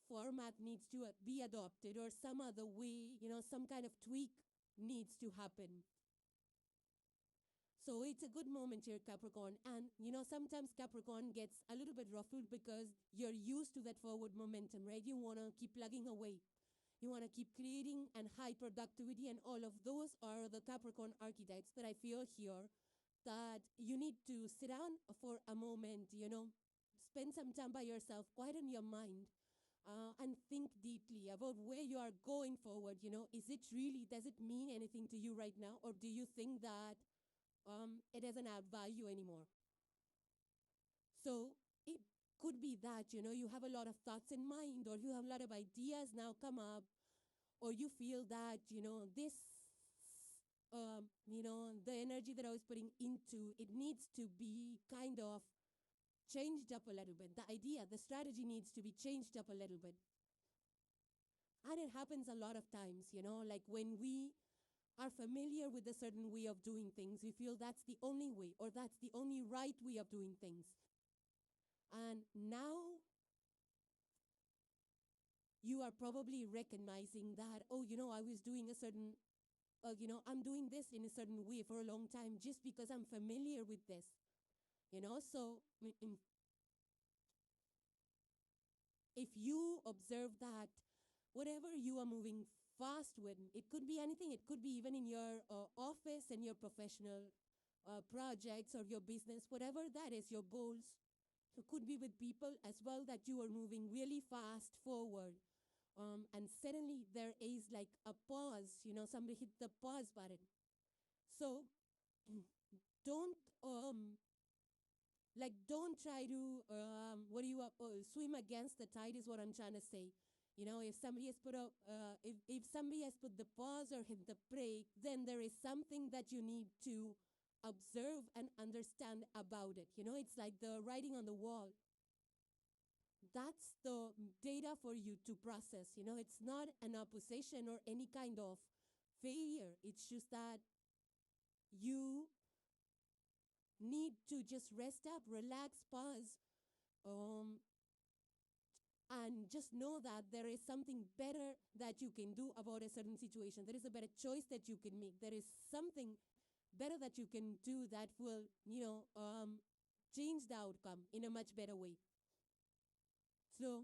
format needs to be adopted, or some other way, some kind of tweak needs to happen. So it's a good moment here, Capricorn. And, sometimes Capricorn gets a little bit ruffled because you're used to that forward momentum, right? You want to keep plugging away. You want to keep creating and high productivity, and all of those are the Capricorn archetypes. But I feel here that you need to sit down for a moment, spend some time by yourself, quieten your mind, and think deeply about where you are going forward. Is it really, does it mean anything to you right now? Or do you think that it doesn't add value anymore? So it could be that, you have a lot of thoughts in mind, or you have a lot of ideas now come up, or you feel that, this, the energy that I was putting into, it needs to be kind of changed up a little bit. The idea, the strategy needs to be changed up a little bit. And it happens a lot of times, like when we are familiar with a certain way of doing things, we feel that's the only way, or that's the only right way of doing things. And now you are probably recognizing that, I was doing a certain, I'm doing this in a certain way for a long time just because I'm familiar with this. So if you observe that whatever you are moving fast with, it could be anything, it could be even in your office and your professional projects or your business, whatever that is, your goals. It could be with people as well, that you are moving really fast forward. And suddenly there is like a pause, somebody hit the pause button. So don't don't try to swim against the tide is what I'm trying to say. If somebody has put if somebody has put the pause or hit the brake, then there is something that you need to observe and understand about it. It's like the writing on the wall. That's the data for you to process. It's not an opposition or any kind of failure. It's just that you need to just rest up, relax, pause, and just know that there is something better that you can do about a certain situation. There is a better choice that you can make. There is something better that you can do that will, change the outcome in a much better way. So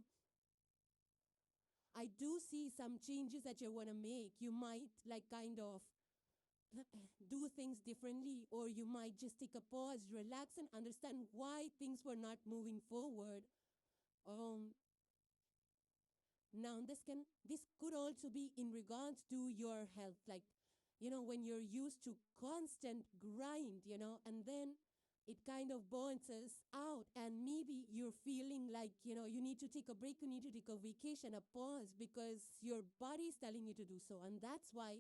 I do see some changes that you want to make. You might kind of do things differently, or you might just take a pause, relax, and understand why things were not moving forward. Now, this could also be in regards to your health, when you're used to constant grind, and then it kind of burns us out, and maybe you're feeling like, you need to take a break, you need to take a vacation, a pause, because your body is telling you to do so. And that's why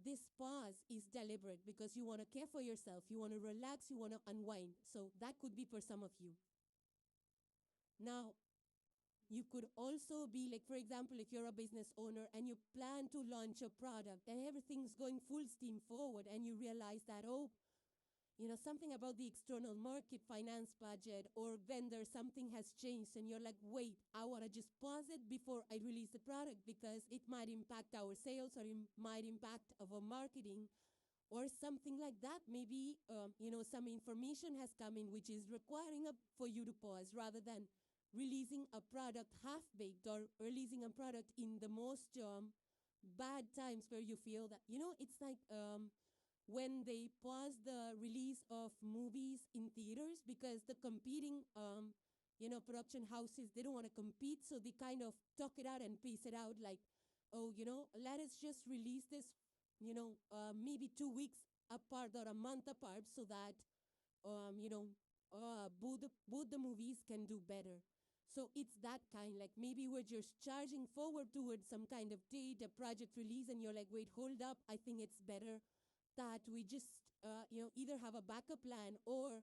this pause is deliberate, because you want to care for yourself, you want to relax, you want to unwind. So that could be for some of you. Now, you could also be like, for example, if you're a business owner and you plan to launch a product and everything's going full steam forward, and you realize that, something about the external market, finance budget, or vendor, something has changed, and you're like, wait, I want to just pause it before I release the product, because it might impact our sales, or it might impact our marketing, or something like that. Maybe, some information has come in which is requiring for you to pause, rather than releasing a product half-baked or releasing a product in the most bad times where you feel that, it's like when they pause the release of movies in theaters because the competing, production houses, they don't want to compete, so they kind of talk it out and pace it out like, oh, let us just release this, maybe 2 weeks apart or a month apart so that, both the movies can do better. So it's that kind, like maybe we're just charging forward towards some kind of date, a project release, and you're like, wait, hold up, I think it's better that we just, either have a backup plan or,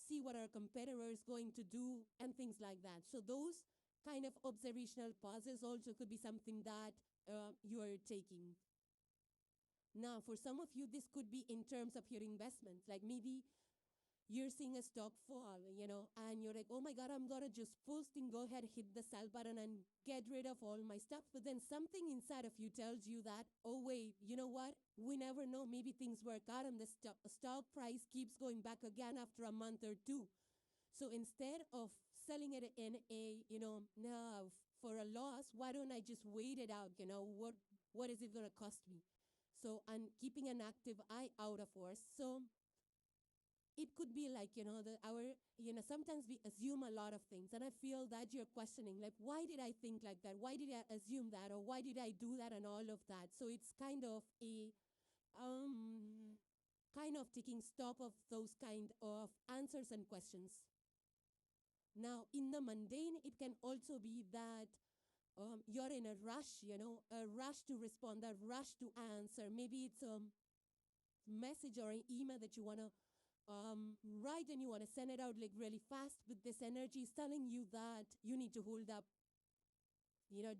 see what our competitor is going to do and things like that. So those kind of observational pauses also could be something that you are taking. Now, for some of you, this could be in terms of your investments. Like maybe you're seeing a stock fall, and you're like, oh my God, I'm going to just first thing go ahead, hit the sell button and get rid of all my stuff. But then something inside of you tells you that, oh wait, you know what? We never know. Maybe things work out and the stock price keeps going back again after a month or two. So instead of selling it in a, no, for a loss, why don't I just wait it out? What is it going to cost me? So, and keeping an active eye out of course. So it could be like, sometimes we assume a lot of things. And I feel that you're questioning, like, why did I think like that? Why did I assume that? Or why did I do that and all of that? So it's kind of a, taking stock of those kind of answers and questions. Now, in the mundane, it can also be that you're in a rush, a rush to respond, a rush to answer. Maybe it's a message or an email that you want to write and you want to send it out like really fast, but this energy is telling you that you need to hold up.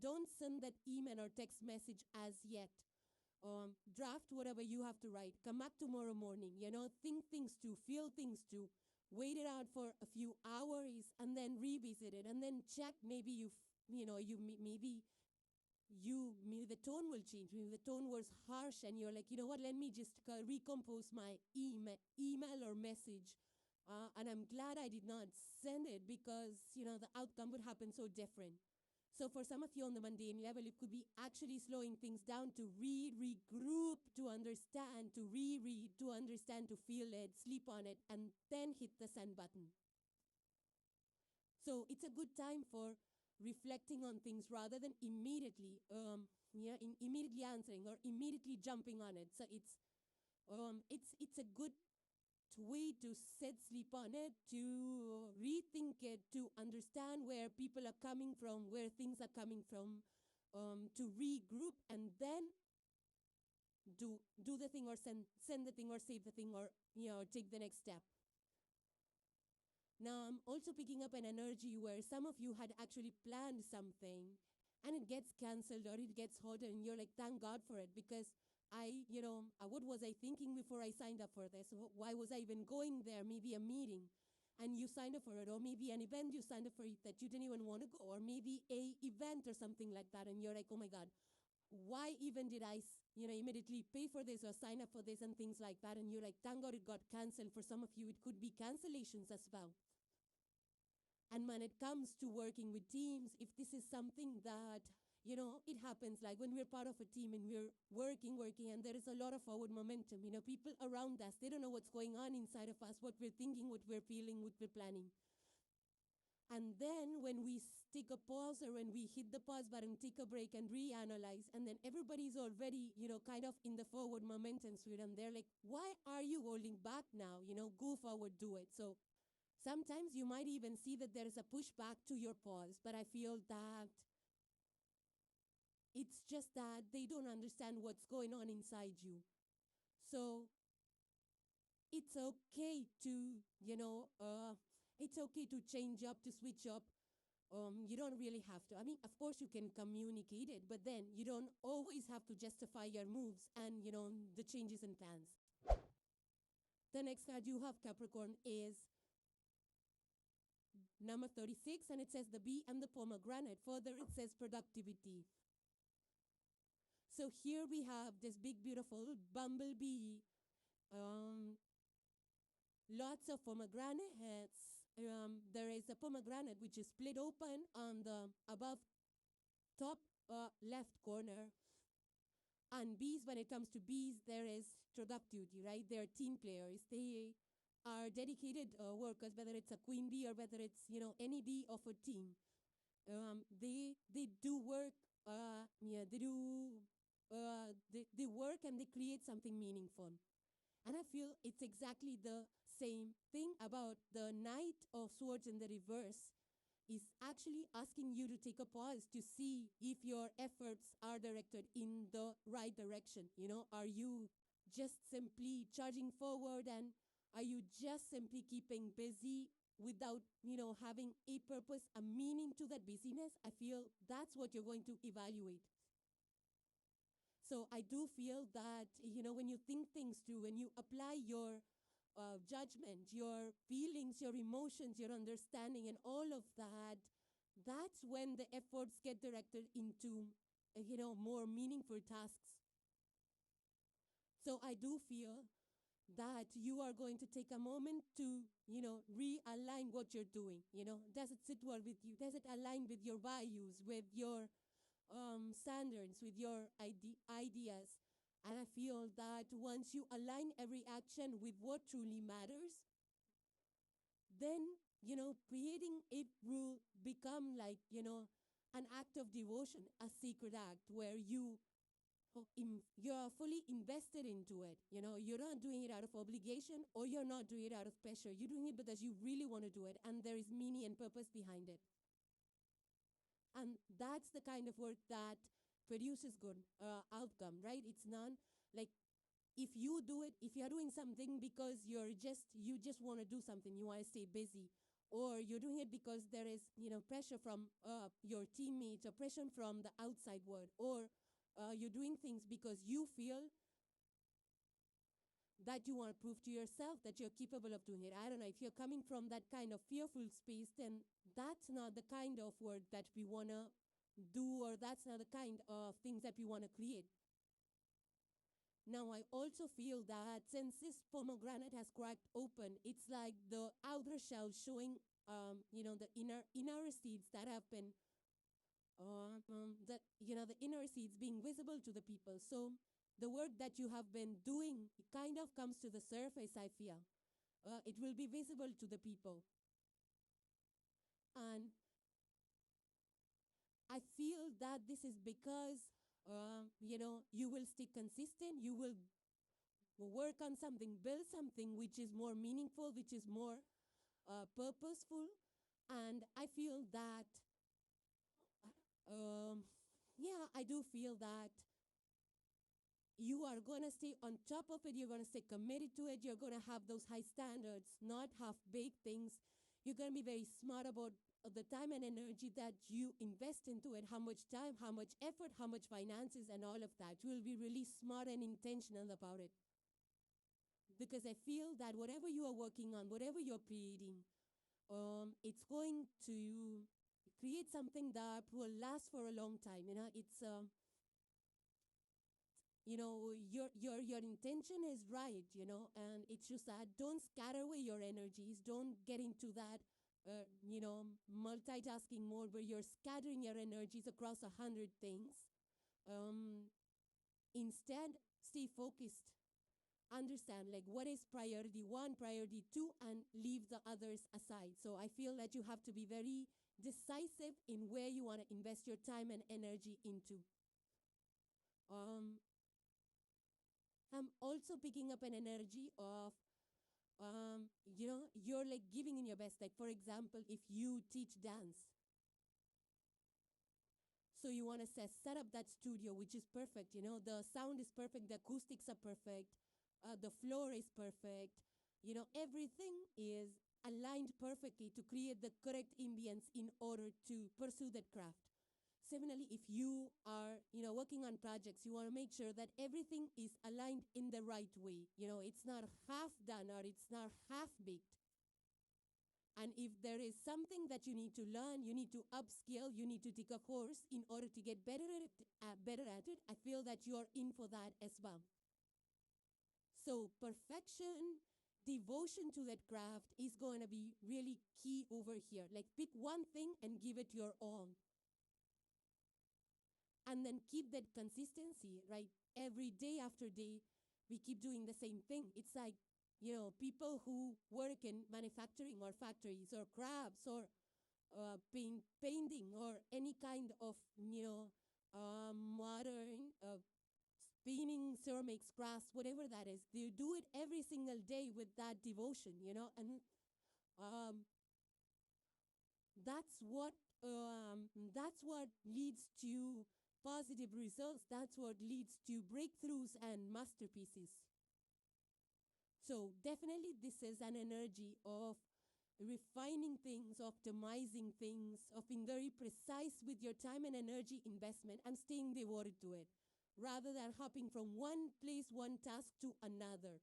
Don't send that email or text message as yet. Draft whatever you have to write. Come back tomorrow morning, think things too, feel things too. Wait it out for a few hours and then revisit it and then check. Maybe maybe the tone will change. Maybe the tone was harsh and you're like, you know what, let me just recompose my email or message. And I'm glad I did not send it because, the outcome would happen so different. So for some of you on the mundane level, it could be actually slowing things down to read, regroup, to understand, to reread, to understand, to feel it, sleep on it, and then hit the send button. So it's a good time for reflecting on things rather than immediately, immediately answering or immediately jumping on it. So it's a good way to sleep on it, to rethink it, to understand where people are coming from, where things are coming from, to regroup and then do the thing or send the thing or save the thing or take the next step. Now I'm also picking up an energy where some of you had actually planned something and it gets canceled or it gets halted and you're like, thank God for it, because what was I thinking before I signed up for this? Why was I even going there? Maybe a meeting and you signed up for it, or maybe an event you signed up for it that you didn't even want to go, or maybe a event or something like that. And you're like, oh my God, why even did I, immediately pay for this or sign up for this and things like that? And you're like, thank God it got canceled. For some of you, it could be cancellations as well. And when it comes to working with teams, if this is something that, it happens like when we're part of a team and we're working, and there is a lot of forward momentum, people around us, they don't know what's going on inside of us, what we're thinking, what we're feeling, what we're planning. And then when we take a pause or when we hit the pause button, take a break and reanalyze, and then everybody's already, kind of in the forward momentum suite, and they're like, why are you holding back now? Go forward, do it. So sometimes you might even see that there is a pushback to your pause, but I feel that it's just that they don't understand what's going on inside you. So it's okay to, it's okay to change up, to switch up. You don't really have to. I mean, of course you can communicate it, but then you don't always have to justify your moves and, the changes in plans. The next card you have, Capricorn, is number 36, and it says the bee and the pomegranate. Further, it says productivity. So here we have this big, beautiful bumblebee, lots of pomegranates, there is a pomegranate which is split open on the above top left corner. And bees, when it comes to bees, there is productivity, right? They're team players. They are dedicated workers, whether it's a queen bee or whether it's, any bee of a team. They do work. They work and they create something meaningful. And I feel it's exactly the same thing about the Knight of Swords in the reverse. Is actually asking you to take a pause to see if your efforts are directed in the right direction. Are you just simply charging forward, and are you just simply keeping busy without, having a purpose, a meaning to that busyness? I feel that's what you're going to evaluate. So I do feel that, when you think things through, when you apply your judgment, your feelings, your emotions, your understanding, and all of that, that's when the efforts get directed into, more meaningful tasks. So I do feel that you are going to take a moment to, realign what you're doing. Does it sit well with you? Does it align with your values, with your standards, with your ideas? And I feel that once you align every action with what truly matters, then, creating it will become like, an act of devotion, a sacred act where you're fully invested into it. You're not doing it out of obligation, or you're not doing it out of pressure. You're doing it because you really want to do it, and there is meaning and purpose behind it. And that's the kind of work that produces good outcome, right? It's not like if you do it, if you're doing something because you just want to do something, you want to stay busy, or you're doing it because there is, pressure from your teammates or pressure from the outside world, or you're doing things because you feel that you want to prove to yourself that you're capable of doing it. I don't know, if you're coming from that kind of fearful space, then that's not the kind of work that we want to do, or that's not the kind of things that we want to create. Now, I also feel that since this pomegranate has cracked open, it's like the outer shell showing, the inner seeds that have been, the inner seeds being visible to the people. So the work that you have been doing kind of comes to the surface, I feel. It will be visible to the people. And I feel that this is because, you will stay consistent, you will work on something, build something which is more meaningful, which is more purposeful. And I feel that, I do feel that you are going to stay on top of it, you're going to stay committed to it, you're going to have those high standards, not half-baked things. You're going to be very smart about the time and energy that you invest into it, how much time, how much effort, how much finances, and all of that. You will be really smart and intentional about it. Because I feel that whatever you are working on, whatever you're creating, it's going to create something that will last for a long time. It's your intention is right, and it's just that don't scatter away your energies. Don't get into that, multitasking mode where you're scattering your energies across 100 things. Instead, stay focused. Understand what is priority 1, priority 2, and leave the others aside. So I feel that you have to be very decisive in where you want to invest your time and energy into. I'm also picking up an energy of, you're giving in your best. Like, for example, if you teach dance, so you want to set up that studio, which is perfect. The sound is perfect, the acoustics are perfect, the floor is perfect. Everything is aligned perfectly to create the correct ambience in order to pursue that craft. Similarly, if you are, working on projects, you want to make sure that everything is aligned in the right way. It's not half done or it's not half baked. And if there is something that you need to learn, you need to upskill, you need to take a course in order to get better at it, I feel that you're in for that as well. So perfection devotion to that craft is going to be really key over here. Like pick one thing and give it your all. And then keep that consistency, right? Every day after day, we keep doing the same thing. It's like, people who work in manufacturing or factories or crafts or painting or any kind of, modern spinning, ceramics, crafts, whatever that is. They do it every single day with that devotion, and that's what leads to positive results. That's what leads to breakthroughs and masterpieces. So definitely this is an energy of refining things, optimizing things, of being very precise with your time and energy investment and staying devoted to it, rather than hopping from one place, one task to another.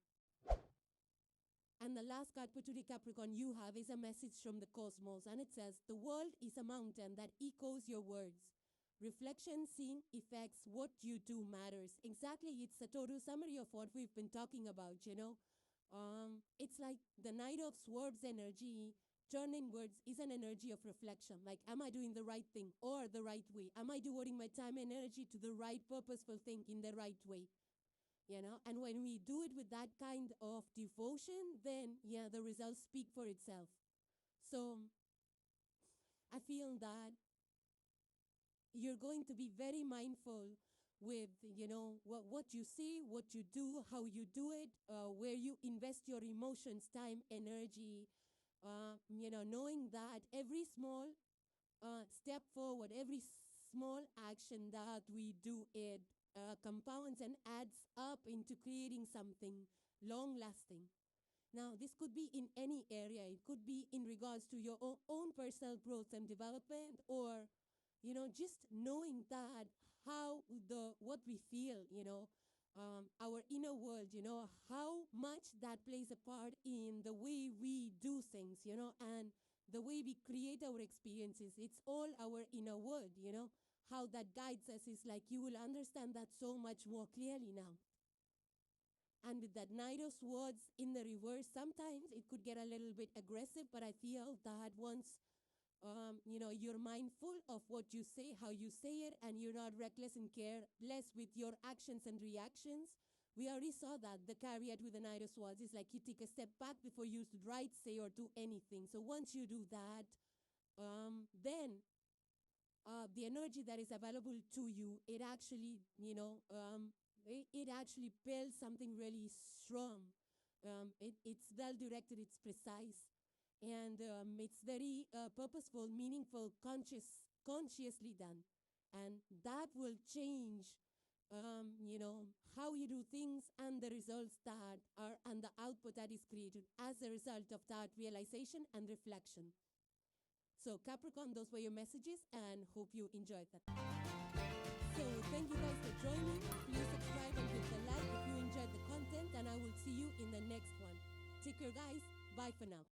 And the last card for today, Capricorn, you have is a message from the cosmos, and it says, the world is a mountain that echoes your words. Reflection, seeing, effects, what you do matters. Exactly, it's a total summary of what we've been talking about, It's like the Knight of Swords energy, turned inwards, is an energy of reflection. Like, am I doing the right thing or the right way? Am I devoting my time and energy to the right purposeful thing in the right way? And when we do it with that kind of devotion, then, the results speak for itself. So I feel that you're going to be very mindful with, what you say, what you do, how you do it, where you invest your emotions, time, energy, knowing that every small step forward, every small action that we do, it compounds and adds up into creating something long-lasting. Now, this could be in any area. It could be in regards to your own personal growth and development, or just knowing that what we feel, our inner world, how much that plays a part in the way we do things, and the way we create our experiences. It's all our inner world, how that guides us is like you will understand that so much more clearly now. And with that Knight of Swords in the reverse, sometimes it could get a little bit aggressive, but I feel that once you're mindful of what you say, how you say it, and you're not reckless and careless with your actions and reactions. We already saw that the caveat with the Knight of Swords is like you take a step back before you write, say, or do anything. So once you do that, then the energy that is available to you, it actually, it actually builds something really strong. It's well-directed, it's precise. And it's very purposeful, meaningful, consciously done. And that will change, how you do things and the results that are, and the output that is created as a result of that realization and reflection. So Capricorn, those were your messages, and hope you enjoyed that. So thank you guys for joining. Please subscribe and hit the like if you enjoyed the content, and I will see you in the next one. Take care, guys. Bye for now.